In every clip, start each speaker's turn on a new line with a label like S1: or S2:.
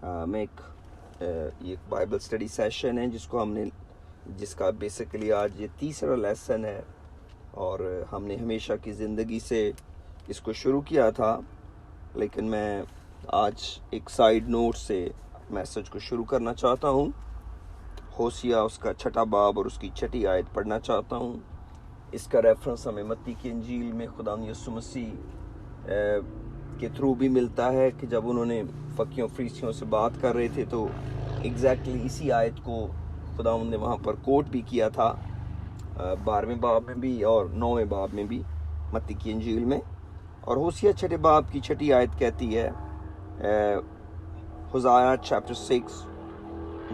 S1: ये Bible study session है जिसका बेसिकली आज ये तीसरा लेसन है और हमने हमेशा की ज़िंदगी से इसको शुरू किया था, लेकिन मैं आज एक साइड नोट से मैसेज को शुरू करना चाहता हूँ। होसिया उसका 6 बाब और उसकी 6 आयत पढ़ना चाहता हूँ। इसका रेफरेंस हमें मत्ती की इंजील में खुदा यीशु मसीह के थ्रू भी मिलता है कि जब उन्होंने फकीयों फरीसियों से बात कर रहे थे तो एग्जैक्टली इसी आयत को खुदा ने वहाँ पर कोट भी किया था, 12वें बाब में भी और 9वें बाब में भी मत्ती की इंजील में। और होसिया 6 बाब की 6 आयत कहती है, होसाया चैप्टर 6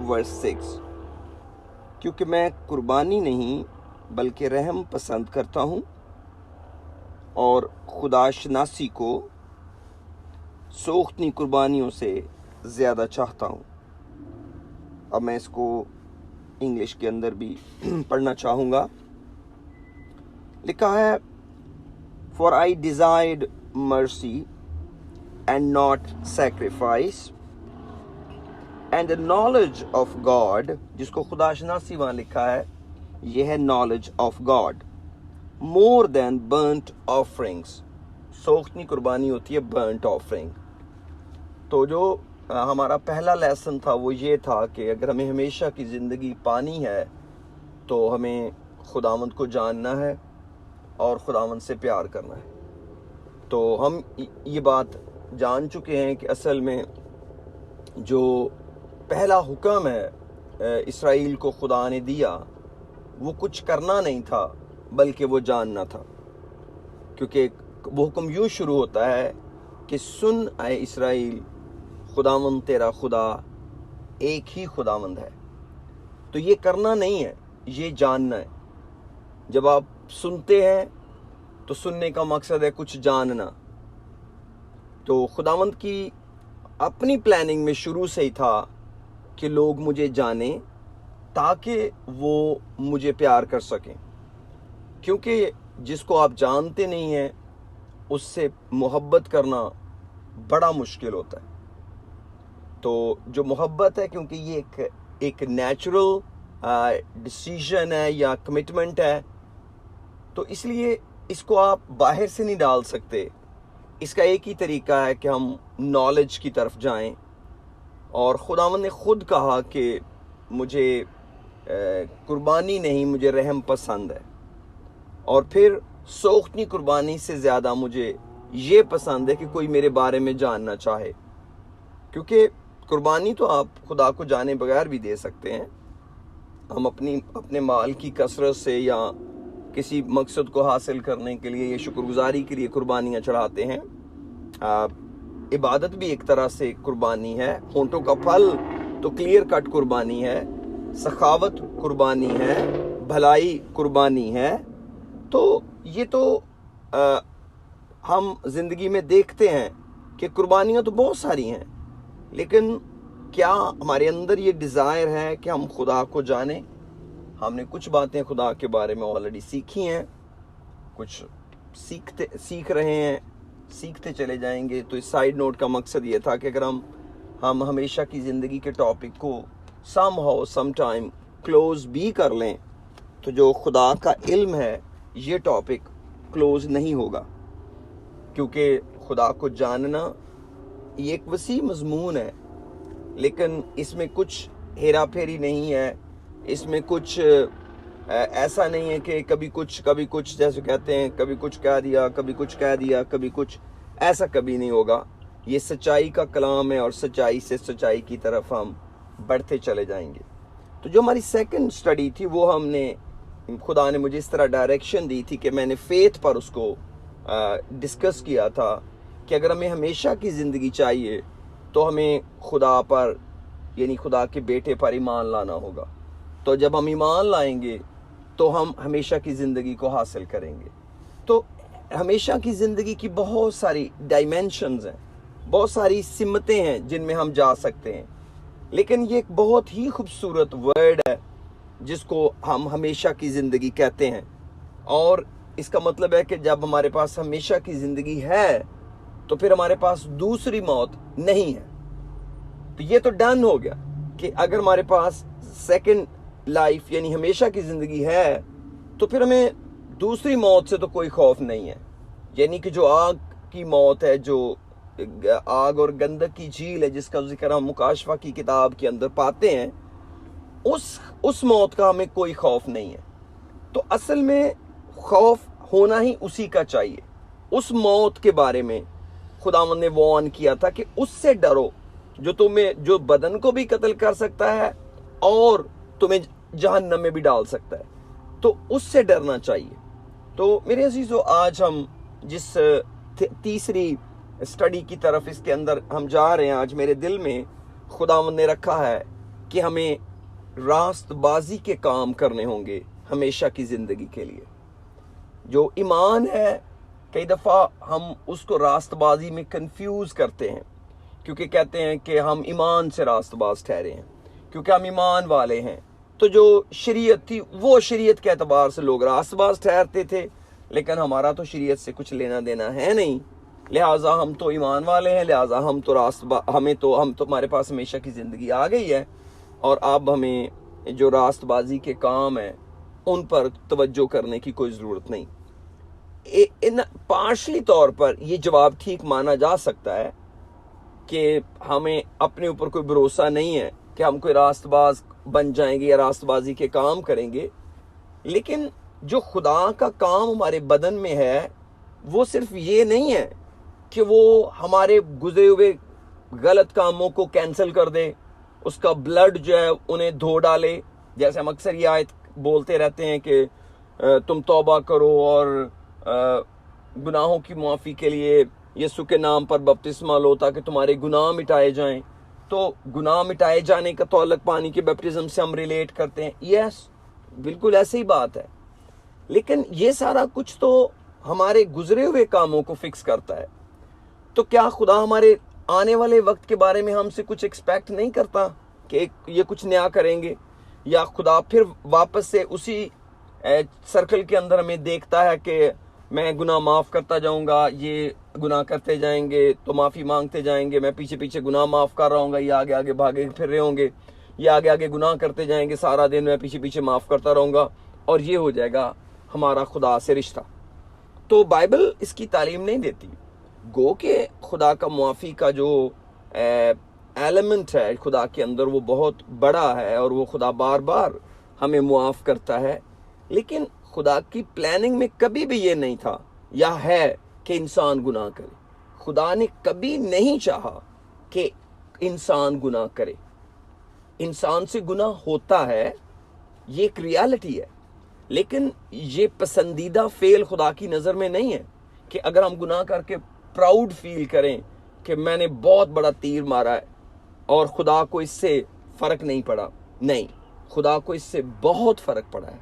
S1: वर्स 6, क्योंकि मैं कुर्बानी नहीं बल्कि रहम पसंद करता हूँ और खुदाशनासी को सोख्तनी कुर्बानियों से ज़्यादा चाहता हूँ। अब मैं इसको इंग्लिश के अंदर भी पढ़ना चाहूँगा। लिखा है, for I desired mercy and not sacrifice and the knowledge of God, जिसको खुदाशनासी वहाँ लिखा है, यह है knowledge of God, more than burnt offerings. सोख्तनी कुर्बानी होती है बर्न्ट ऑफरिंग। तो जो हमारा पहला लेसन था वो ये था कि अगर हमें हमेशा की ज़िंदगी पानी है तो हमें खुदावंद को जानना है और खुदावंद से प्यार करना है। तो हम ये बात जान चुके हैं कि असल में जो पहला हुक्म है इसराइल को खुदा ने दिया वो कुछ करना नहीं था बल्कि वो जानना था, क्योंकि वो हुक्म यूँ शुरू होता है कि सुन आए इसराइल, खुदावंद तेरा खुदा एक ही खुदावंद है। तो ये करना नहीं है, ये जानना है। जब आप सुनते हैं तो सुनने का मकसद है कुछ जानना। तो खुदावंद की अपनी प्लानिंग में शुरू से ही था कि लोग मुझे जाने ताकि वो मुझे प्यार कर सकें, क्योंकि जिसको आप जानते नहीं हैं उससे मोहब्बत करना बड़ा मुश्किल होता है। तो जो मोहब्बत है, क्योंकि ये एक नेचुरल डिसीजन है या कमिटमेंट है, तो इसलिए इसको आप बाहर से नहीं डाल सकते। इसका एक ही तरीका है कि हम नॉलेज की तरफ जाएं। और खुदावंद ने खुद कहा कि मुझे कुर्बानी नहीं, मुझे रहम पसंद है। और फिर सोख्तनी कुर्बानी से ज़्यादा मुझे ये पसंद है कि कोई मेरे बारे में जानना चाहे, क्योंकि कुर्बानी तो आप खुदा को जाने बगैर भी दे सकते हैं। हम अपने माल की कसरत से या किसी मकसद को हासिल करने के लिए या शुक्रगुजारी के लिए कुर्बानियाँ चढ़ाते हैं। इबादत भी एक तरह से कुर्बानी है। होंठों का फल तो क्लियर कट कुर्बानी है, सखावत कुर्बानी है, भलाई कुर्बानी है। तो ये तो हम जिंदगी में देखते हैं कि कुर्बानियाँ तो बहुत सारी हैं, लेकिन क्या हमारे अंदर ये डिज़ायर है कि हम खुदा को जानें? हमने कुछ बातें खुदा के बारे में ऑलरेडी सीखी हैं, कुछ सीख रहे हैं, सीखते चले जाएंगे। तो इस साइड नोट का मकसद ये था कि अगर हम हमेशा की ज़िंदगी के टॉपिक को सम टाइम क्लोज भी कर लें तो जो खुदा का इल्म है ये टॉपिक क्लोज नहीं होगा, क्योंकि खुदा को जानना ये एक वसी मजमून है, लेकिन इसमें कुछ हेरा फेरी नहीं है। इसमें कुछ ऐसा नहीं है कि कभी कुछ जैसे कहते हैं, कभी कुछ कह दिया, कभी कुछ कह दिया, कभी कुछ, ऐसा कभी नहीं होगा। ये सच्चाई का कलाम है और सच्चाई से सच्चाई की तरफ हम बढ़ते चले जाएंगे। तो जो हमारी सेकंड स्टडी थी वो खुदा ने मुझे इस तरह डायरेक्शन दी थी कि मैंने फेथ पर उसको डिस्कस किया था कि अगर हमें हमेशा की ज़िंदगी चाहिए तो हमें खुदा पर, यानी खुदा के बेटे पर ईमान लाना होगा। तो जब हम ईमान लाएंगे तो हम हमेशा की ज़िंदगी को हासिल करेंगे। तो हमेशा की ज़िंदगी की बहुत सारी डायमेंशंस हैं, बहुत सारी सिमतें हैं जिनमें हम जा सकते हैं, लेकिन ये एक बहुत ही खूबसूरत वर्ड है जिसको हम हमेशा की ज़िंदगी कहते हैं। और इसका मतलब है कि जब हमारे पास हमेशा की ज़िंदगी है तो फिर हमारे पास दूसरी मौत नहीं है। तो ये तो डन हो गया कि अगर हमारे पास सेकंड लाइफ यानी हमेशा की जिंदगी है, तो फिर हमें दूसरी मौत से तो कोई खौफ नहीं है। यानी कि जो आग की मौत है, जो आग और गंधक की झील है, जिसका जिक्र हम मुकाशफा की किताब के अंदर पाते हैं, उस मौत का हमें कोई खौफ नहीं है। तो असल में खौफ होना ही उसी का चाहिए। उस मौत के बारे में खुदावंद ने वार्न किया था कि उससे डरो जो बदन को भी कत्ल कर सकता है और तुम्हें जहन्नम में भी डाल सकता है। तो उससे डरना चाहिए। तो मेरे अजीजों, आज हम जिस तीसरी स्टडी की तरफ इसके अंदर हम जा रहे हैं, आज मेरे दिल में खुदावंद ने रखा है कि हमें रास्तबाजी के काम करने होंगे हमेशा की जिंदगी के लिए। जो ईमान है, कई दफा हम उसको रास्तबाजी में कंफ्यूज करते हैं, क्योंकि कहते हैं कि हम ईमान से रास्तबाज ठहरे हैं, क्योंकि हम ईमान वाले हैं। तो जो शरीयत थी, वो शरीयत के एतबार से लोग रास्तबाज ठहरते थे, लेकिन हमारा तो शरीयत से कुछ लेना देना है नहीं, लिहाजा हम तो ईमान वाले हैं, लिहाजा हम तो हमारे पास हमेशा की जिंदगी आ गई है, और अब हमें जो रास्तबाजी के काम है उन पर तवज्जो करने की कोई ज़रूरत नहीं। इन पार्शली तौर पर यह जवाब ठीक माना जा सकता है कि हमें अपने ऊपर कोई भरोसा नहीं है कि हम कोई रास्तबाज बन जाएंगे या रास्तबाजी के काम करेंगे। लेकिन जो खुदा का काम हमारे बदन में है, वो सिर्फ ये नहीं है कि वो हमारे गुजरे हुए गलत कामों को कैंसिल कर दे, उसका ब्लड जो है उन्हें धो डाले। जैसे हम अक्सर ये आयत बोलते रहते हैं कि तुम तौबा करो और गुनाहों की माफ़ी के लिए यीशु के नाम पर बपतिस्मा लो ताकि तुम्हारे गुनाह मिटाए जाएं। तो गुनाह मिटाए जाने का तौल्लुक पानी के बैप्टिज्म से हम रिलेट करते हैं। यस, बिल्कुल ऐसे ही बात है। लेकिन ये सारा कुछ तो हमारे गुजरे हुए कामों को फिक्स करता है। तो क्या खुदा हमारे आने वाले वक्त के बारे में हमसे कुछ एक्सपेक्ट नहीं करता कि ये कुछ नया करेंगे, या खुदा फिर वापस से उसी सर्कल के अंदर हमें देखता है कि मैं गुनाह माफ़ करता जाऊंगा, ये गुनाह करते जाएंगे तो माफ़ी मांगते जाएंगे, मैं पीछे पीछे गुनाह माफ़ कर रहा हूँगा, ये आगे आगे भागे फिर रहे होंगे, ये आगे आगे गुनाह करते जाएंगे सारा दिन, मैं पीछे पीछे माफ़ करता रहूँगा, और ये हो जाएगा हमारा खुदा से रिश्ता। तो बाइबल इसकी तालीम नहीं देती। गो के खुदा का मुआफ़ी का जो एलिमेंट है खुदा के अंदर, वो बहुत बड़ा है, और वो खुदा बार बार हमें मुआफ़ करता है। लेकिन खुदा की प्लानिंग में कभी भी ये नहीं था या है कि इंसान गुनाह करे। खुदा ने कभी नहीं चाहा कि इंसान गुनाह करे। इंसान से गुनाह होता है, ये एक रियलिटी है, लेकिन ये पसंदीदा फेल खुदा की नज़र में नहीं है कि अगर हम गुनाह करके प्राउड फील करें कि मैंने बहुत बड़ा तीर मारा है और खुदा को इससे फ़र्क नहीं पड़ा। नहीं, खुदा को इससे बहुत फ़र्क पड़ा है,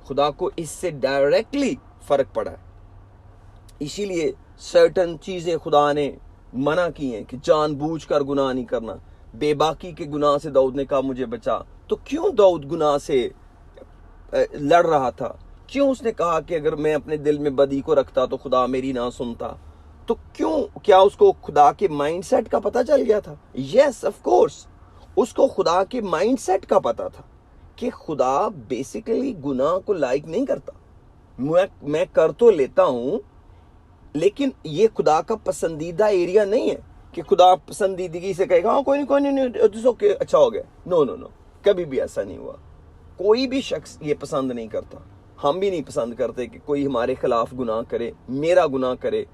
S1: खुदा को इससे डायरेक्टली फ़र्क पड़ा है। इसीलिए सर्टन चीज़ें खुदा ने मना की हैं कि जानबूझकर गुनाह नहीं करना। बेबाकी के गुनाह से दाऊद ने कहा मुझे बचा। तो क्यों दाऊद गुनाह से लड़ रहा था? क्यों उसने कहा कि अगर मैं अपने दिल में बदी को रखता तो खुदा मेरी ना सुनता? तो क्या उसको खुदा के माइंडसेट का पता चल गया था? यस, ऑफ कोर्स, उसको खुदा के माइंडसेट का पता था कि खुदा बेसिकली गुनाह को लाइक नहीं करता। मैं कर तो लेता हूं, लेकिन ये खुदा का पसंदीदा एरिया नहीं है कि खुदा पसंदीदगी से कहेगा हाँ कोई नहीं ओके, अच्छा हो गया। नो, कभी भी ऐसा नहीं हुआ। कोई भी शख्स ये पसंद नहीं करता, हम भी नहीं पसंद करते कि कोई हमारे खिलाफ गुनाह करे, मेरा गुनाह करे,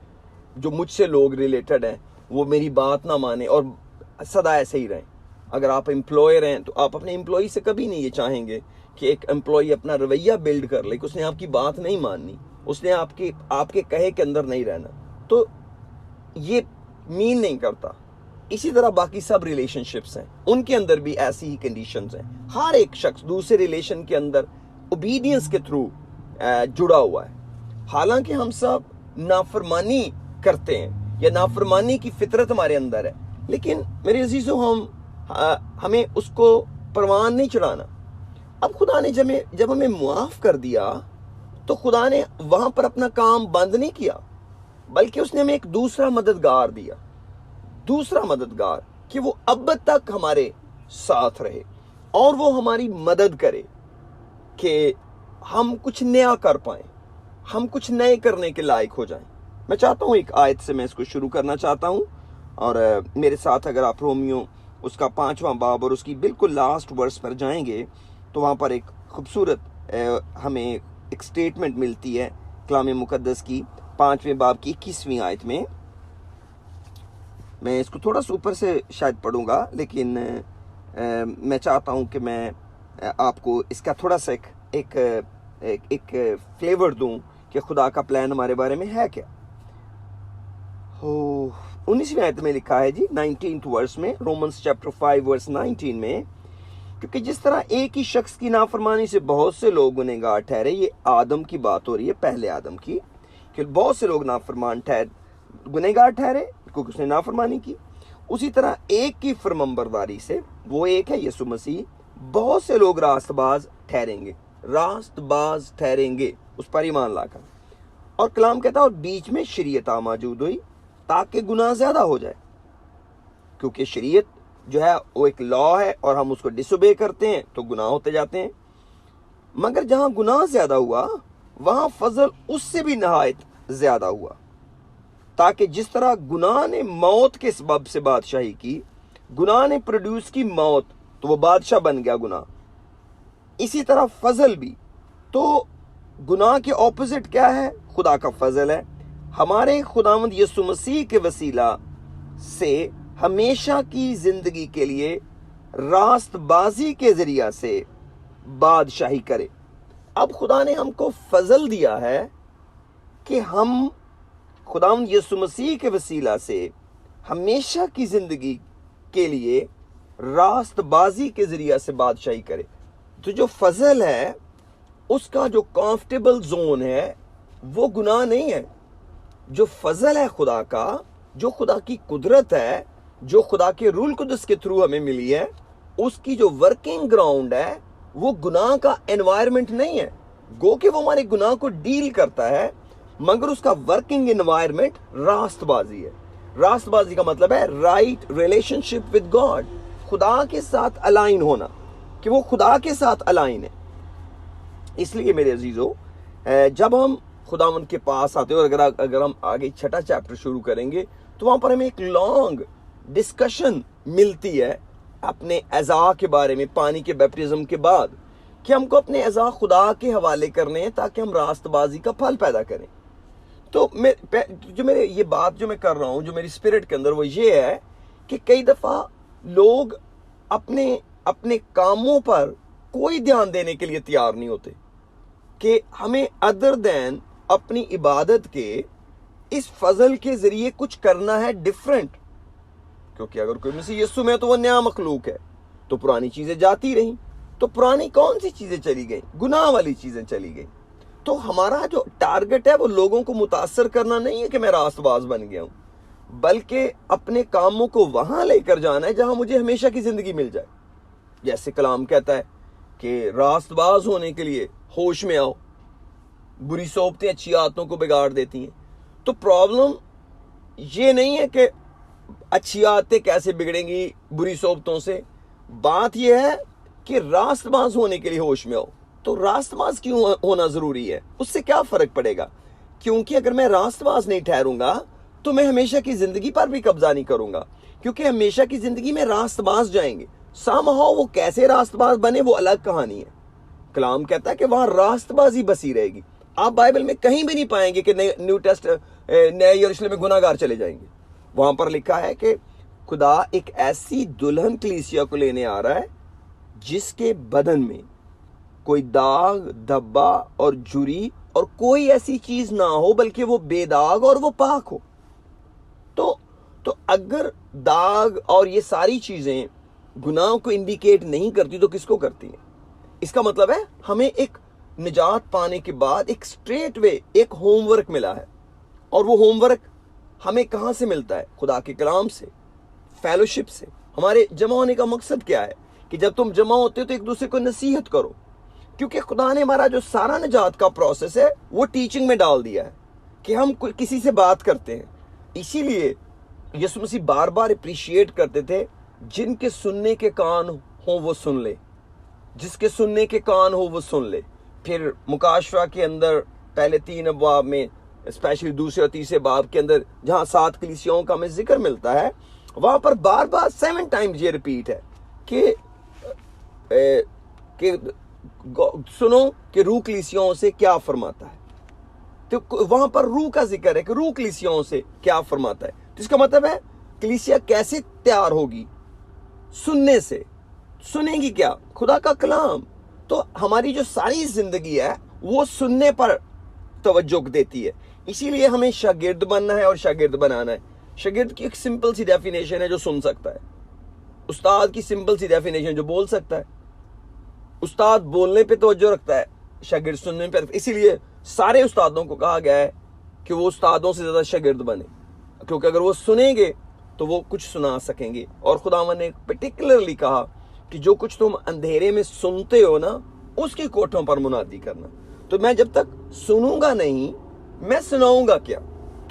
S1: जो मुझसे लोग रिलेटेड हैं वो मेरी बात ना माने और सदा ऐसे ही रहें। अगर आप एम्प्लॉयर हैं तो आप अपने एम्प्लॉई से कभी नहीं ये चाहेंगे कि एक एम्प्लॉई अपना रवैया बिल्ड कर ले कि उसने आपकी बात नहीं माननी, उसने आपके कहे के अंदर नहीं रहना। तो ये मीन नहीं करता। इसी तरह बाकी सब रिलेशनशिप्स हैं, उनके अंदर भी ऐसी ही कंडीशंस हैं। हर एक शख्स दूसरे रिलेशन के अंदर ओबीडियंस के थ्रू जुड़ा हुआ है। हालांकि हम सब नाफरमानी करते हैं या नाफरमानी की फितरत हमारे अंदर है, लेकिन मेरे अजीजों हमें उसको परवान नहीं चढ़ाना। अब खुदा ने जब हमें मुआफ कर दिया तो खुदा ने वहां पर अपना काम बंद नहीं किया, बल्कि उसने हमें एक दूसरा मददगार दिया। दूसरा मददगार कि वो अब तक हमारे साथ रहे और वो हमारी मदद करे कि हम कुछ नया कर पाए, हम कुछ नए करने के लायक हो जाएं। मैं चाहता हूं एक आयत से मैं इसको शुरू करना चाहता हूं, और मेरे साथ अगर आप रोमियो उसका 5वां बाब और उसकी बिल्कुल लास्ट वर्स पर जाएंगे तो वहां पर एक खूबसूरत हमें एक स्टेटमेंट मिलती है कलाम मुकद्दस की 5वें बाब की 21वीं आयत में। मैं इसको थोड़ा सा ऊपर से शायद पढ़ूंगा, लेकिन मैं चाहता हूं कि मैं आपको इसका थोड़ा सा एक फ्लेवर दूं कि खुदा का प्लान हमारे बारे में है क्या। हो 19वीं आयत में लिखा है जी, 19th वर्स में, रोमन्स चैप्टर 5 वर्स 19 में, क्योंकि जिस तरह एक ही शख्स की नाफरमानी से बहुत से लोग गुनहगार ठहरे, ये आदम की बात हो रही है, पहले आदम की, कि बहुत से लोग नाफरमान गुनहगार ठहरे क्योंकि उसने नाफरमानी की, उसी तरह एक की फरमाबरदारी से, वो एक है यीशु मसीह, बहुत से लोग रास्तबाज ठहरेंगे उस पर ईमान लाकर। और कलाम कहता है और बीच में शरीयत मौजूद हुई ताकि गुनाह ज्यादा हो जाए, क्योंकि शरीयत जो है वो एक लॉ है और हम उसको डिसोबे करते हैं तो गुनाह होते जाते हैं। मगर जहां गुनाह ज्यादा हुआ वहां फजल उससे भी नहायत ज्यादा हुआ, ताकि जिस तरह गुनाह ने मौत के सबब से बादशाही की, गुनाह ने प्रोड्यूस की मौत तो वो बादशाह बन गया गुनाह, इसी तरह फजल भी। तो गुनाह के ऑपोजिट क्या है? खुदा का फजल है। हमारे खुदावंद यीशु मसीह के वसीला से हमेशा की जिंदगी के लिए रास्तबाजी के जरिया से बादशाही करे। अब खुदा ने हमको फजल दिया है कि हम खुदावंद यीशु मसीह के वसीला से हमेशा की जिंदगी के लिए रास्तबाजी के जरिया से बादशाही करे। तो जो फजल है उसका जो कंफर्टेबल जोन है वो गुनाह नहीं है। जो फजल है खुदा का, जो खुदा की कुदरत है, जो खुदा के रूल कुदस के थ्रू हमें मिली है, उसकी जो वर्किंग ग्राउंड है वो गुनाह का एनवायरनमेंट नहीं है। गो कि वो हमारे गुनाह को डील करता है, मगर उसका वर्किंग एनवायरनमेंट रास्तबाजी है। रास्तबाजी का मतलब है राइट रिलेशनशिप विद गॉड, खुदा के साथ अलाइन होना, कि वो खुदा के साथ अलाइन है। इसलिए मेरे अजीजों, जब हम खुदावंद के पास आते हैं, और अगर हम आगे 6ठा चैप्टर शुरू करेंगे तो वहां पर हमें एक लॉन्ग डिस्कशन मिलती है अपने अज़ा के बारे में, पानी के बैप्टिज्म के बाद, कि हमको अपने अज़ा खुदा के हवाले करने हैं ताकि हम रास्तबाजी का फल पैदा करें। तो मेरे ये बात जो मैं कर रहा हूं, जो मेरी स्पिरिट के अंदर, वो ये है कि कई दफा लोग अपने कामों पर कोई ध्यान देने के लिए तैयार नहीं होते, कि हमें अदर देन अपनी इबादत के इस फजल के जरिए कुछ करना है डिफरेंट। क्योंकि अगर कोई मसीह यीशु में तो वो नया मखलूक है, तो पुरानी चीजें जाती रहीं। तो पुरानी कौन सी चीजें चली गई? गुनाह वाली चीजें चली गई। तो हमारा जो टारगेट है वो लोगों को मुतासर करना नहीं है कि मैं रास्तबाज बन गया हूं, बल्कि अपने कामों को वहां लेकर जाना है जहां मुझे हमेशा की जिंदगी मिल जाए। जैसे कलाम कहता है कि रास्तबाज होने के लिए होश में आओ, बुरी सोबतें अच्छी आदतों को बिगाड़ देती हैं। तो प्रॉब्लम ये नहीं है कि अच्छी आदतें कैसे बिगड़ेंगी बुरी सोबतों से, बात यह है कि रास्तबाज होने के लिए होश में आओ। तो रास्तबाज क्यों होना जरूरी है? उससे क्या फर्क पड़ेगा? क्योंकि अगर मैं रास्तबाज नहीं ठहरूंगा तो मैं हमेशा की जिंदगी पर भी कब्जा नहीं करूंगा, क्योंकि हमेशा की जिंदगी में रास्तबाज जाएंगे। सामहाउ वो कैसे रास्तबाज बने वो अलग कहानी है। कलाम कहता है कि वहां रास्तबाजी बसी रहेगी। आप बाइबल में कहीं भी नहीं पाएंगे कि नए यरूशलेम में गुनाहगार चले जाएंगे। वहां पर लिखा है कि खुदा एक ऐसी दुल्हन कलीसिया को लेने आ रहा है जिसके बदन में कोई दाग, धब्बा और झुर्री और कोई ऐसी चीज ना हो, बल्कि वो बेदाग और वो पाक हो। तो अगर दाग और ये सारी चीजें गुनाह को इंडिकेट नहीं करती तो किसको करती हैं? इसका मतलब है हमें एक निजात पाने के बाद एक स्ट्रेट वे एक होमवर्क मिला है। और वो होमवर्क हमें कहां से मिलता है? खुदा के कलाम से, फेलोशिप से। हमारे जमा होने का मकसद क्या है? कि जब तुम जमा होते हो तो एक दूसरे को नसीहत करो, क्योंकि खुदा ने हमारा जो सारा निजात का प्रोसेस है वो टीचिंग में डाल दिया है कि हम किसी से बात करते हैं। इसीलिए यीशु मसीह बार बार अप्रिशिएट करते थे जिनके सुनने के कान हो वो सुन ले, जिसके सुनने के कान हो वो सुन ले। फिर मुकाशवा के अंदर पहले 3 अबवाब में, स्पेशली दूसरे और तीसरे बाब के अंदर जहां 7 कलीसियाओं का हमें जिक्र मिलता है, वहां पर बार बार 7 टाइम्स ये रिपीट है कि सुनो कि रूह कलीसियाओं से क्या फरमाता है। तो वहां पर रूह का जिक्र है कि रूह कलीसियाओं से क्या फरमाता है। तो इसका मतलब है कलीसिया कैसे तैयार होगी? सुनने से। सुनेगी क्या? खुदा का कलाम। तो हमारी जो सारी जिंदगी है वो सुनने पर तवज्जो देती है। इसीलिए हमें शागिर्द बनना है और शागिर्द बनाना है। शागिर्द की एक सिंपल सी डेफिनेशन है जो सुन सकता है। उस्ताद की सिंपल सी डेफिनेशन जो बोल सकता है। उस्ताद बोलने पे तवज्जो रखता है, शागिर्द सुनने पर। इसीलिए सारे उस्तादों को कहा गया है कि वो उस्तादों से ज्यादा शागिर्द बने, क्योंकि अगर वो सुनेंगे तो वो कुछ सुना सकेंगे। और खुदावन ने पर्टिकुलरली कहा कि जो कुछ तुम अंधेरे में सुनते हो ना, उसकी कोठों पर मुनादी करना। तो मैं जब तक सुनूंगा नहीं, मैं सुनाऊंगा क्या?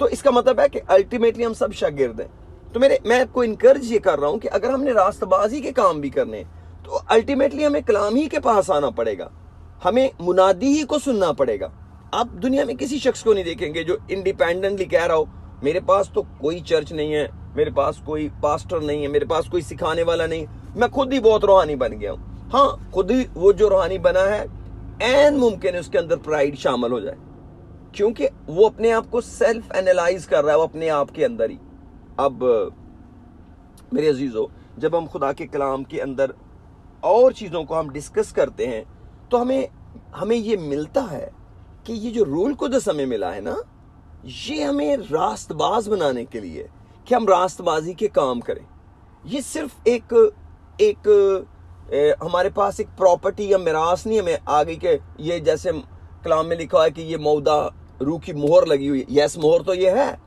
S1: तो इसका मतलब है कि अल्टीमेटली हम सब शागिर्द हैं। तो मैं आपको इनकरेज ये कर रहा हूं कि अगर हमने रास्तबाजी के काम भी करने तो अल्टीमेटली हमें कलाम ही के पास आना पड़ेगा, हमें मुनादी ही को सुनना पड़ेगा। आप दुनिया में किसी शख्स को नहीं देखेंगे जो इंडिपेंडेंटली कह रहा हो मेरे पास तो कोई चर्च नहीं है, मेरे पास कोई पास्टर नहीं है, मेरे पास कोई सिखाने वाला नहीं, मैं खुद ही बहुत रूहानी बन गया हूं। हाँ, खुद ही वो जो रूहानी बना है, एन मुमकिन है उसके अंदर प्राइड शामिल हो जाए, क्योंकि वो अपने आप को सेल्फ एनालाइज कर रहा है, वो अपने आप के अंदर ही। अब मेरे अजीजों, जब हम खुदा के कलाम के अंदर और चीज़ों को हम डिस्कस करते हैं तो हमें ये मिलता है कि ये जो रूल कुदस हमें मिला है ना, ये हमें रास्तबाज बनाने के लिए कि हम रास्तबाजी के काम करें। ये सिर्फ एक हमारे पास एक प्रॉपर्टी या मिरास नहीं हमें आगे के, ये जैसे कलाम में लिखा है कि ये मौदा रूह की मोहर लगी हुई है। यस, मोहर तो ये है,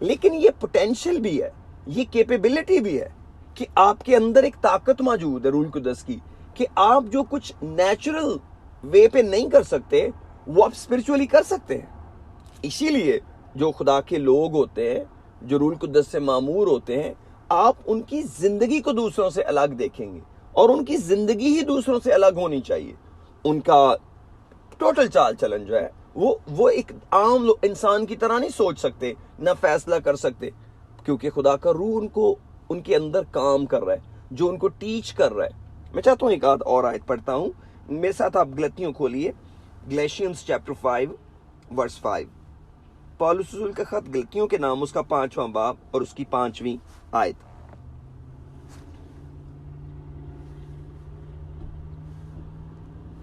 S1: लेकिन ये पोटेंशियल भी है, ये कैपेबिलिटी भी है कि आपके अंदर एक ताकत मौजूद है रूह कुदस की, कि आप जो कुछ नेचुरल वे पे नहीं कर सकते वो आप स्पिरिचुअली कर सकते हैं। इसीलिए जो खुदा के लोग होते हैं, जो रूह कुदस से मामूर होते हैं, आप उनकी जिंदगी को दूसरों से अलग देखेंगे और उनकी जिंदगी ही दूसरों से अलग होनी चाहिए। उनका टोटल चाल चलन जो है वो एक आम इंसान की तरह नहीं सोच सकते, ना फैसला कर सकते, क्योंकि खुदा का रूह उनके अंदर काम कर रहा है, जो उनको टीच कर रहा है। मैं चाहता हूं एक आध और आयत पढ़ता हूं, मेरे साथ आप गलतियों खोलिए, गैलेशियंस चैप्टर 5 वर्स 5। पौलुस रसूल का खत गलतियों के नाम, उसका 5वां बाब और उसकी 5वीं आयत।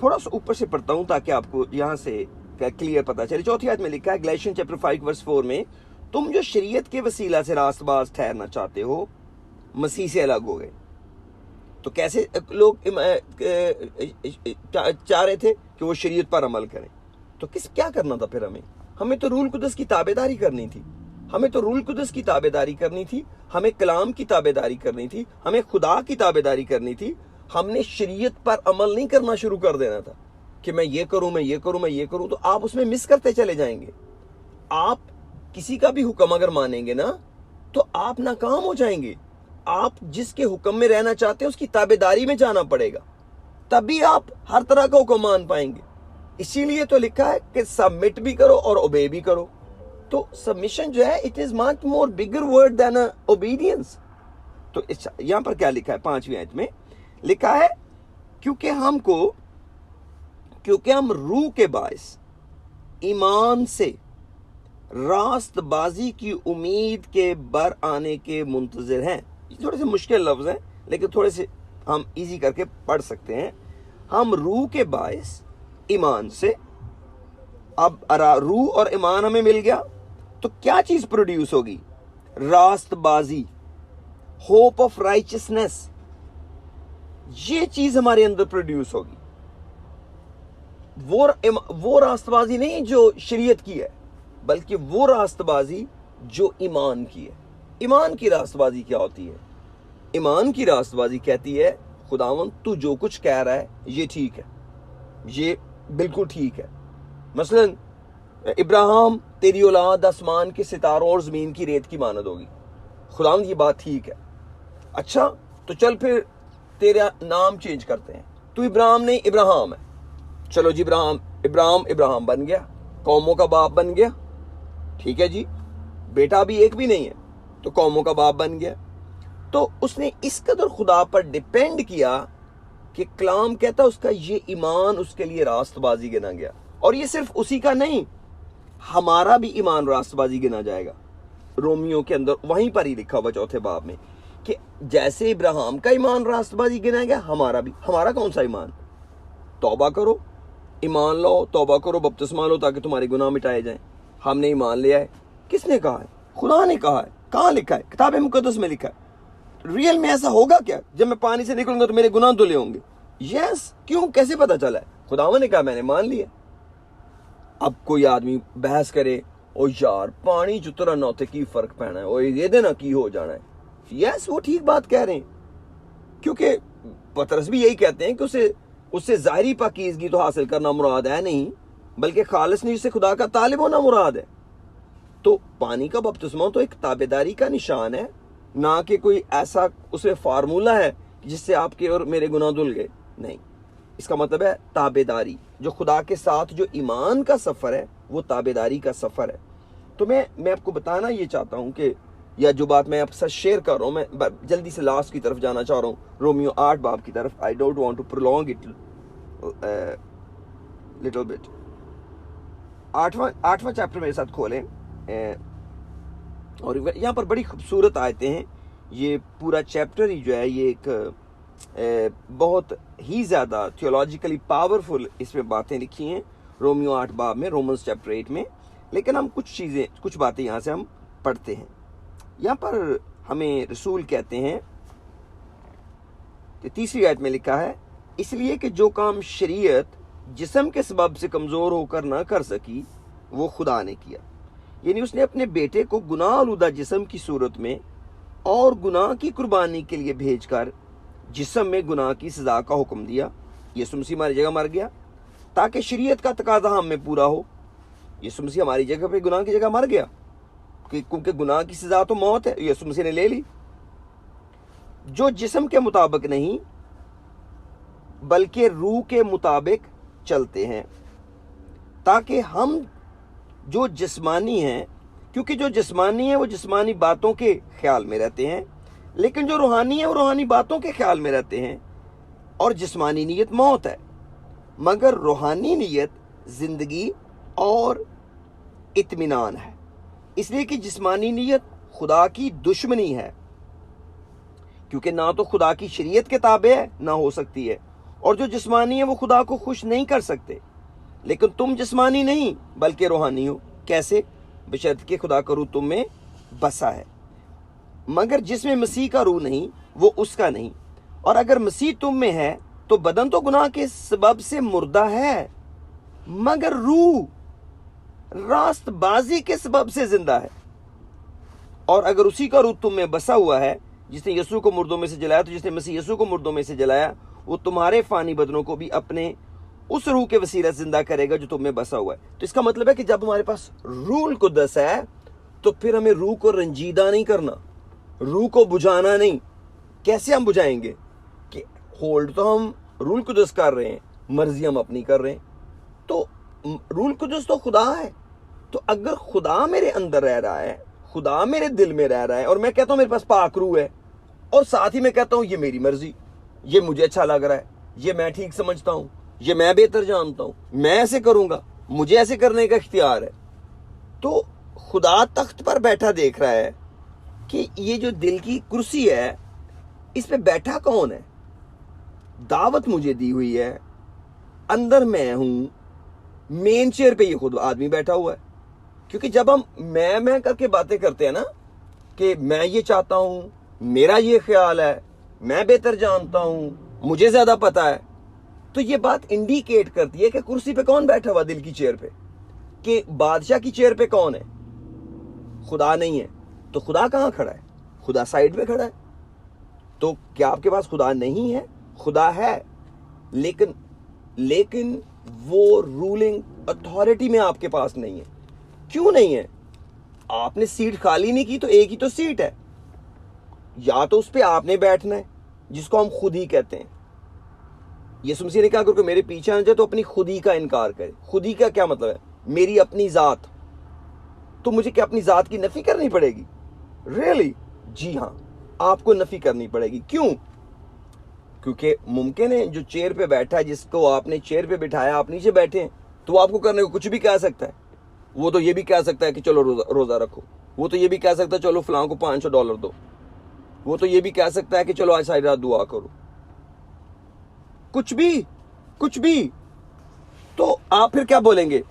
S1: थोड़ा सा ऊपर से पढ़ता हूं ताकि आपको यहां से क्लियर पता चले। 4थी आयत में लिखा है, गैलेशियंस चैप्टर 5 वर्स 4 में, तुम जो शरीयत के वसीला से रास्तबाज ठहरना चाहते हो, मसीह से अलग हो गए। तो कैसे लोग चाह रहे थे कि वो शरीयत पर अमल करें? तो क्या करना था फिर हमें तो रूल कुदस की ताबेदारी करनी थी, हमें तो रूल कुदस की ताबेदारी करनी थी, हमें कलाम की ताबेदारी करनी थी, हमें खुदा की ताबेदारी करनी थी। हमने शरीयत पर अमल नहीं करना शुरू कर देना था कि मैं ये करूं, मैं ये करूं, मैं ये करूं, तो आप उसमें मिस करते चले जाएंगे। आप किसी का भी हुक्म अगर मानेंगे ना तो आप नाकाम हो जाएंगे। आप जिसके हुक्म में रहना चाहते हैं उसकी ताबेदारी में जाना पड़ेगा, तभी आप हर तरह का हुक्म मान पाएंगे। इसीलिए तो लिखा है कि सबमिट भी करो और ओबे भी करो। तो सबमिशन जो है, it is much more bigger word than obedience. तो यहां पर क्या लिखा है? 5वीं आयत में लिखा है, क्योंकि हम रूह के बायस ईमान से रास्तबाजी की उम्मीद के बर आने के मुंतजिर हैं। थोड़े से मुश्किल लफ्ज हैं, लेकिन थोड़े से हम इजी करके पढ़ सकते हैं। हम रूह के बायस ईमान से, अब रूह और ईमान हमें मिल गया, तो क्या चीज प्रोड्यूस होगी? रास्तबाजी, होप ऑफ राइचियसनेस, ये चीज हमारे अंदर प्रोड्यूस होगी। वो रास्तबाजी नहीं जो शरीयत की है, बल्कि वो रास्तबाजी जो ईमान की है। ईमान की रास्तबाजी क्या होती है? ईमान की रास्तबाजी कहती है, खुदावन तू जो कुछ कह रहा है ये ठीक है, ये बिल्कुल ठीक है। मसलन इब्राहिम तेरी औलाद आसमान के सितारों और जमीन की रेत की मानद होगी। खुदावन ये बात ठीक है। अच्छा, तो चल फिर तेरा नाम चेंज करते हैं, तू इब्राहिम नहीं इब्राहिम है। चलो जी, इब्राहिम बन गया, कौमों का बाप बन गया। ठीक है जी, बेटा भी एक भी नहीं है तो कौमों का बाप बन गया। तो उसने इस कदर खुदा पर डिपेंड किया कि कलाम कहता उसका ये ईमान उसके लिए रास्तबाजी गिना गया। और ये सिर्फ उसी का नहीं, हमारा भी ईमान रास्तबाजी गिना जाएगा। रोमियो के अंदर वहीं पर ही लिखा हुआ 4 बाब में कि जैसे इब्राहिम का ईमान रास्तबाजी गिना गया, हमारा भी। हमारा कौन सा ईमान? तौबा करो, ईमान लो, तौबा करो, बपतिस्मा लो ताकि तुम्हारे गुनाह मिटाए जाएं। हमने ईमान लिया है। किसने कहा है? खुदा ने कहा है। कहाँ लिखा है? किताब मुकद्दस में लिखा है। रियल में ऐसा होगा क्या? जब मैं पानी से निकलूंगा तो मेरे गुनाह धुले होंगे? यस। क्यों? कैसे पता चला है? खुदावन ने कहा, मैंने मान लिया। अब कोई आदमी बहस करे, ओ यार पानी जुतरा नौते की फर्क पैना है, ओ ये देना की हो जाना है। यस, वो ठीक बात कह रहे हैं, क्योंकि पतरस भी यही कहते हैं कि उससे जाहिरी पाकीज़गी तो हासिल करना मुराद है नहीं, बल्कि खालिस नीयत से खुदा का तालिब होना मुराद है। तो पानी का बपतिस्मा तो एक ताबेदारी का निशान है, ना कि कोई ऐसा उसमें फार्मूला है जिससे आपके और मेरे गुनाह धुल गए। नहीं, इसका मतलब है ताबेदारी। जो खुदा के साथ जो ईमान का सफ़र है वो ताबेदारी का सफ़र है। तो मैं आपको बताना ये चाहता हूँ कि, या जो बात मैं आपके साथ शेयर कर रहा हूँ, मैं जल्दी से लास्ट की तरफ जाना चाह रहा हूँ, रोमियो 8 बाब की तरफ। I don't want to prolong it little bit. 8वां चैप्टर मेरे साथ खोलें, और यहाँ पर बड़ी खूबसूरत आयतें हैं। ये पूरा चैप्टर ही जो है ये एक बहुत ही ज़्यादा थियोलॉजिकली पावरफुल इसमें बातें लिखी हैं रोमियो 8 बाब में, रोमन्स चैप्टर 8 में। लेकिन हम कुछ बातें यहाँ से हम पढ़ते हैं। यहाँ पर हमें रसूल कहते हैं कि 3री आयत में लिखा है, इसलिए कि जो काम शरीयत जिस्म के सबब से कमज़ोर होकर ना कर सकी वो खुदा ने किया। यानी उसने अपने बेटे को गुनाह आलूदा जिस्म की सूरत में और गुनाह की कुर्बानी के लिए भेजकर जिस्म में गुनाह की सज़ा का हुक्म दिया। यीशु मसीह हमारी जगह मर गया ताकि शरीयत का तकाजा हम में पूरा हो। यीशु मसीह हमारी जगह पे गुनाह की जगह मर गया, क्योंकि गुनाह की सज़ा तो मौत है, यीशु मसीह ने ले ली। जो जिस्म के मुताबिक नहीं बल्कि रूह के मुताबिक चलते हैं, ताकि हम जो जिस्मानी हैं, क्योंकि जो जिस्मानी है वो जिस्मानी बातों के ख्याल में रहते हैं, लेकिन जो रूहानी है वो रूहानी बातों के ख्याल में रहते हैं। और जिस्मानी नीयत मौत है, मगर रूहानी नीयत जिंदगी और इत्मीनान है। इसलिए कि जिस्मानी नीयत खुदा की दुश्मनी है, क्योंकि ना तो खुदा की शरीयत के ताबे है ना हो सकती है, और जो जिस्मानी है वो खुदा को खुश नहीं कर सकते। लेकिन तुम जिस्मानी नहीं बल्कि रूहानी हो। कैसे? बशर्त कि खुदा का रूह तुम में बसा है। मगर जिसमें मसीह का रूह नहीं वो उसका नहीं। और अगर मसीह तुम में है तो बदन तो गुनाह के सबब से मुर्दा है, मगर रूह रास्तबाजी के सबब से जिंदा है। और अगर उसी का रूह तुम में बसा हुआ है जिसने यीशु को मुर्दों में से जलाया, तो जिसने मसीह यीशु को मुर्दों में से जलाया वो तुम्हारे फानी बदनों को भी अपने उस रूह के वसीला जिंदा करेगा जो तुम में बसा हुआ है। तो इसका मतलब है कि जब हमारे पास रूह कुद्दस है तो फिर हमें रूह को रंजीदा नहीं करना, रूह को बुझाना नहीं। कैसे हम बुझाएंगे? कि होल्ड तो हम रूह कुद्दस कर रहे हैं, मर्जी हम अपनी कर रहे हैं। तो रूह कुद्दस तो खुदा है। तो अगर खुदा मेरे अंदर रह रहा है, खुदा मेरे दिल में रह रहा है, और मैं कहता हूं मेरे पास पाक रूह है, और साथ ही मैं कहता हूं ये मेरी मर्जी, ये मुझे अच्छा लग रहा है, ये मैं ठीक समझता हूं, ये मैं बेहतर जानता हूं, मैं ऐसे करूंगा, मुझे ऐसे करने का इख्तियार है, तो खुदा तख्त पर बैठा देख रहा है कि ये जो दिल की कुर्सी है इस पे बैठा कौन है। दावत मुझे दी हुई है, अंदर मैं हूं, मेन चेयर पे ये खुद आदमी बैठा हुआ है। क्योंकि जब हम मैं करके बातें करते हैं ना कि मैं ये चाहता हूं, मेरा ये ख्याल है, मैं बेहतर जानता हूं, मुझे ज्यादा पता है, तो ये बात इंडिकेट करती है कि कुर्सी पे कौन बैठा हुआ दिल की चेयर पे, कि बादशाह की चेयर पे कौन है। खुदा नहीं है। तो खुदा कहां खड़ा है? खुदा साइड पे खड़ा है। तो क्या आपके पास खुदा नहीं है? खुदा है, लेकिन वो रूलिंग अथॉरिटी में आपके पास नहीं है। क्यों नहीं है? आपने सीट खाली नहीं की, तो एक ही तो सीट है, या तो उस पे आपने बैठना है जिसको हम खुद ही कहते हैं। यीशु मसीह ने कहा अगर कोई मेरे पीछे आना चाहे तो अपनी खुद ही का इनकार करे। खुद ही का क्या मतलब है? मेरी अपनी जात। तो मुझे क्या अपनी जात की नफी करनी पड़ेगी? रियली? जी हाँ, आपको नफी करनी पड़ेगी। क्यों? क्योंकि मुमकिन है जो चेयर पे बैठा है, जिसको आपने चेयर पे बिठाया, आप नीचे बैठे हैं, तो वो आपको करने को कुछ भी कह सकता है। वो तो ये भी कह सकता है कि चलो रोजा रखो। वो तो ये भी कह सकता है चलो फलां को $500 दो। वो तो ये भी कह सकता है कि चलो आज सारी रात दुआ करो। कुछ भी। तो आप फिर क्या बोलेंगे?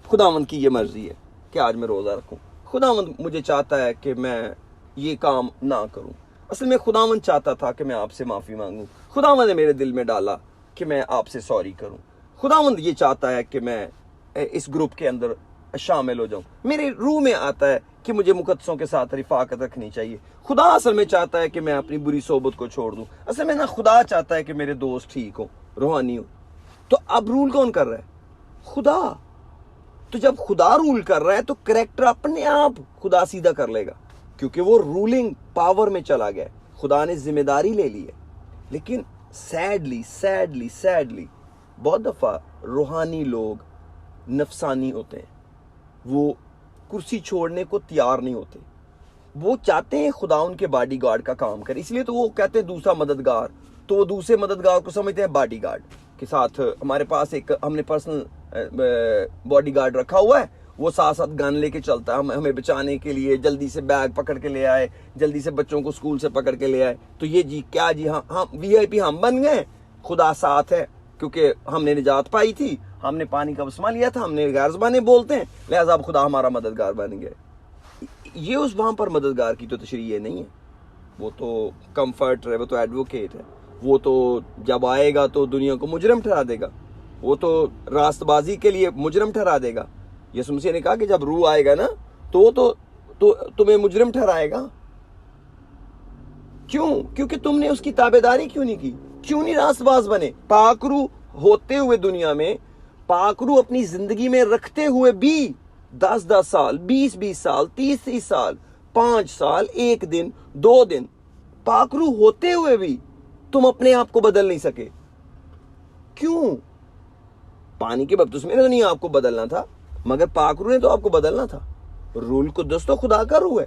S1: खुदावंद की ये मर्जी है कि आज मैं रोजा रखूं। खुदावंद मुझे चाहता है कि मैं ये काम ना करूं। असल में खुदावंद चाहता था कि मैं आपसे माफी मांगूं। खुदावंद ने मेरे दिल में डाला कि मैं आपसे सॉरी करूं। खुदावंद ये चाहता है कि मैं इस ग्रुप के अंदर शामिल हो जाऊं। मेरे रूह में आता है कि मुझे मुकद्दसों के साथ रिफाकत रखनी चाहिए। खुदा असल में चाहता है कि मैं अपनी बुरी सोबत को छोड़ दूं। असल में ना खुदा चाहता है कि मेरे दोस्त ठीक हो, रूहानी हो। तो अब रूल कौन कर रहा है? खुदा। तो जब खुदा रूल कर रहा है तो कैरेक्टर अपने आप खुदा सीधा कर लेगा, क्योंकि वो रूलिंग पावर में चला गया। खुदा ने जिम्मेदारी ले ली है। लेकिन सैडली बहुत दफा रूहानी लोग नफसानी होते हैं। वो कुर्सी छोड़ने को तैयार नहीं होते। वो चाहते हैं खुदा उनके बॉडीगार्ड का काम करे, इसलिए तो वो कहते हैं दूसरा मददगार। तो वो दूसरे मददगार को समझते हैं बॉडीगार्ड के साथ। हमारे पास एक हमने पर्सनल बॉडीगार्ड रखा हुआ है, वो साथ साथ गन लेके चलता है हमें बचाने के लिए। जल्दी से बैग पकड़ के ले आए, जल्दी से बच्चों को स्कूल से पकड़ के ले आए। तो ये जी क्या जी, हाँ VIP हम बन गए। खुदा साथ है क्योंकि हमने निजात पाई थी, हमने पानी का बसमा लिया था, हमने गैर ज़बानें बोलते हैं, लिहाजा अब खुदा हमारा मददगार बन गए। ये उस वहां पर मददगार की तो तशरीह ये नहीं है। वो तो कंफर्टर है, वो तो एडवोकेट है। वो तो जब आएगा तो दुनिया को मुजरम ठहरा देगा। वो तो रास्तबाजी के लिए मुजरम ठहरा देगा। यीशु मसीह ने कहा कि जब रूह आएगा ना तो तुम्हें मुजरम ठहराएगा। क्यों? क्योंकि तुमने उसकी ताबेदारी क्यों नहीं की? क्यों नहीं रास्तबाज बने? पाकरू होते हुए दुनिया में, पाकरू अपनी जिंदगी में रखते हुए भी 10-10 साल, 20-20 साल, 30-30 साल, 5 साल, 1 दिन, 2 दिन, पाकरू होते हुए भी तुम अपने आप को बदल नहीं सके। क्यों? पानी के बपतिस्मे में तो नहीं आपको बदलना था, मगर पाकरू ने तो आपको बदलना था। रूल कुद्दस तो खुदा का रूह है।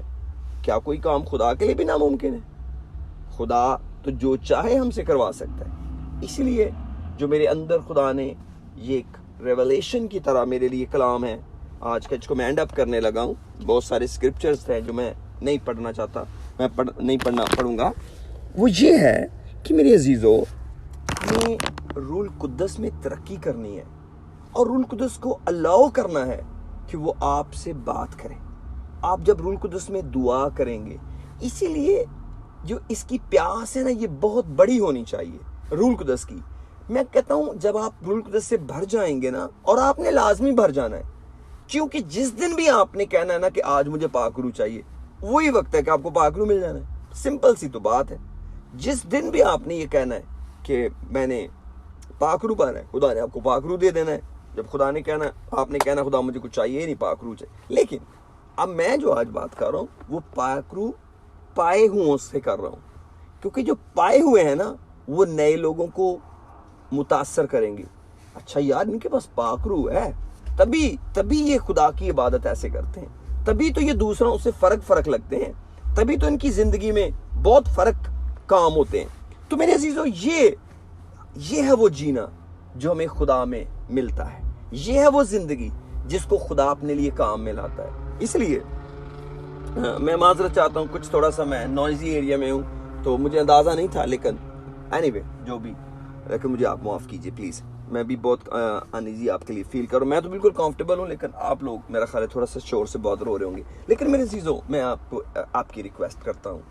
S1: क्या कोई काम खुदा के लिए भी नामुमकिन है? खुदा तो जो चाहे हमसे करवा सकता है। इसलिए जो मेरे अंदर खुदा ने ये एक रेवलेशन की तरह मेरे लिए कलाम है, आज का इसको मैं एंड अप करने लगा हूँ। बहुत सारे स्क्रिप्चर्स हैं जो मैं नहीं पढ़ना चाहता, मैं नहीं पढ़ूंगा। वो ये है कि मेरे अजीजों, हमें रूल कुद्दस में तरक्की करनी है और रूल कुद्दस को अलाउ करना है कि वो आपसे बात करे। आप जब रूल कुद्दस में दुआ करेंगे, इसीलिए जो इसकी प्यास है ना, ये बहुत बड़ी होनी चाहिए रूल कुद्दस की। मैं कहता हूं जब आप रूल कुद्दस से भर जाएंगे ना, और आपने लाजमी भर जाना है, क्योंकि जिस दिन भी आपने कहना है ना कि आज मुझे पाकरू चाहिए, वही वक्त है कि आपको पाकरू मिल जाना है। सिंपल सी तो बात है। जिस दिन भी आपने ये कहना है कि मैंने पाकरू पाना है, खुदा ने आपको पाकरू दे देना है। जब खुदा ने कहना, आपने कहना खुदा मुझे कुछ चाहिए नहीं, पाकरू चाहिए। लेकिन अब मैं जो आज बात कर रहा हूँ वो पाकरू पाए हुओं से कर रहा हूँ, क्योंकि जो पाए हुए हैं ना वो नए लोगों को मुतासर करेंगे। अच्छा यार, इनके पास पाकरू है, तभी ये खुदा की इबादत ऐसे करते हैं, तभी तो ये दूसरों से फर्क लगते हैं, तभी तो इनकी जिंदगी में बहुत फर्क काम होते हैं। तो मेरे अजीजों, ये है वो जीना जो हमें खुदा में मिलता है। ये है वो जिंदगी जिसको खुदा अपने लिए काम में लाता है। इसलिए मैं माजरत चाहता हूँ, कुछ थोड़ा सा मैं नॉइजी एरिया में हूँ तो मुझे अंदाजा नहीं था, लेकिन एनीवे जो भी, लेकिन मुझे आप माफ कीजिए प्लीज। मैं भी बहुत अनईजी आपके लिए फील करूँ। मैं तो बिल्कुल कंफर्टेबल हूँ, लेकिन आप लोग मेरा ख्याल है थोड़ा सा शोर से बहुत रो रहे होंगे। लेकिन मेरे चीज़ों, मैं आपको आपकी रिक्वेस्ट करता हूँ,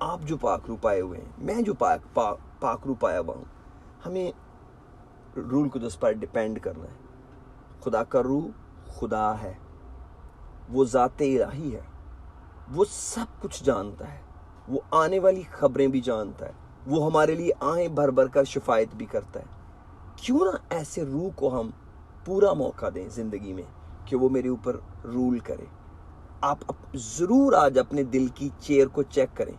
S1: आप जो पाकरू पाए हुए हैं, मैं जो पाकरू पाया हुआ हूँ, हमें रूल कुद्दस पर डिपेंड करना है। खुदा का रूह खुदा है, वो ज़ाते इलाही है, वो सब कुछ जानता है, वो आने वाली खबरें भी जानता है, वो हमारे लिए आहें भर भर कर शिफायत भी करता है। क्यों ना ऐसे रूह को हम पूरा मौका दें जिंदगी में कि वो मेरे ऊपर रूल करे। आप ज़रूर आज अपने दिल की चेयर को चेक करें,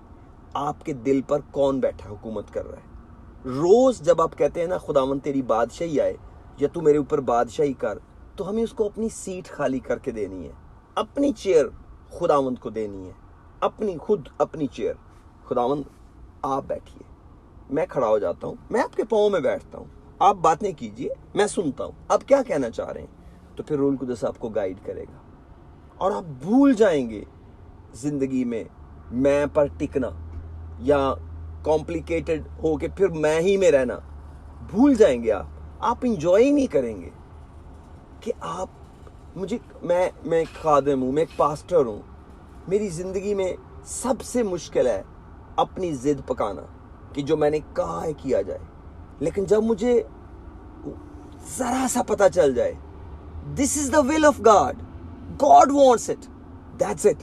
S1: आपके दिल पर कौन बैठा हुकूमत कर रहा है। रोज जब आप कहते हैं ना खुदावन तेरी बादशाही आए या तू मेरे ऊपर बादशाही कर, तो हमें उसको अपनी सीट खाली करके देनी है, अपनी चेयर खुदावंद को देनी है, अपनी चेयर। खुदावंद आप बैठिए, मैं खड़ा हो जाता हूँ, मैं आपके पाँव में बैठता हूँ, आप बातें कीजिए, मैं सुनता हूँ आप क्या कहना चाह रहे हैं। तो फिर रूल कुदस आपको गाइड करेगा और आप भूल जाएंगे जिंदगी में मैं पर टिकना या कॉम्प्लिकेटेड हो के फिर मैं ही में रहना। भूल जाएंगे आप इंजॉय ही नहीं करेंगे कि आप मैं एक खादिम हूँ, मैं एक पास्टर हूँ। मेरी ज़िंदगी में सबसे मुश्किल है अपनी ज़िद पकाना कि जो मैंने कहा है किया जाए, लेकिन जब मुझे ज़रा सा पता चल जाए this is the will of God, God wants it, that's it,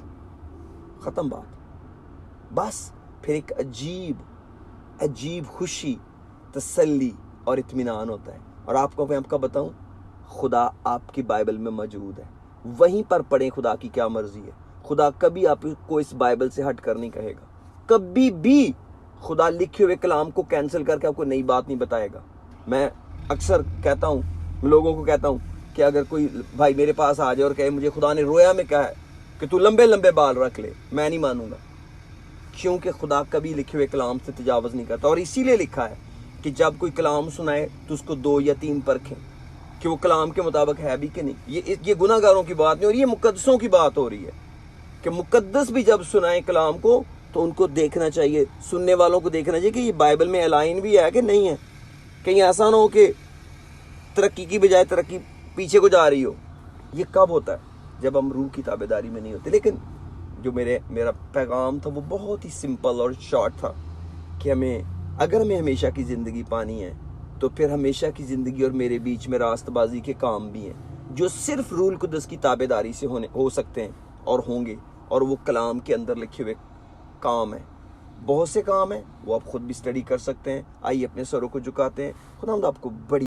S1: ख़त्म बात। बस फिर एक अजीब खुशी, तसल्ली और इत्मीनान होता है। और आपको मैं आपका बताऊं, खुदा आपकी बाइबल में मौजूद है, वहीं पर पढ़ें खुदा की क्या मर्जी है। खुदा कभी आपको इस बाइबल से हट कर नहीं कहेगा, कभी भी खुदा लिखे हुए कलाम को कैंसिल करके आपको नई बात नहीं बताएगा। मैं अक्सर कहता हूँ, लोगों को कहता हूँ कि अगर कोई भाई मेरे पास आ जाए और कहे मुझे खुदा ने रोया में कहा है कि तू लंबे लंबे बाल रख ले, मैं नहीं मानूंगा, क्योंकि खुदा कभी लिखे हुए कलाम से तजावज़ नहीं करता। और इसीलिए लिखा है कि जब कोई कलाम सुनाए तो उसको 2 या 3 परखें कि वो कलाम के मुताबिक है भी कि नहीं। ये गुनाहगारों की बात नहीं, और ये मुकद्दसों की बात हो रही है कि मुकद्दस भी जब सुनाए कलाम को तो उनको देखना चाहिए, सुनने वालों को देखना चाहिए कि ये बाइबल में अलाइन भी है कि नहीं है। कहीं ऐसा ना हो कि तरक्की की बजाय तरक्की पीछे को जा रही हो। ये कब होता है? जब हम रूह की ताबेदारी में नहीं होते। लेकिन जो मेरा पैगाम था वो बहुत ही सिंपल और शॉर्ट था कि अगर हमें हमेशा की ज़िंदगी पानी है तो फिर हमेशा की ज़िंदगी और मेरे बीच में रास्तबाजी के काम भी हैं जो सिर्फ रूल कुदस की ताबेदारी से हो सकते हैं और होंगे, और वो कलाम के अंदर लिखे हुए काम है। बहुत से काम हैं, वो आप खुद भी स्टडी कर सकते हैं। आइए अपने सरों को झुकाते हैं। खुदा आपको बड़ी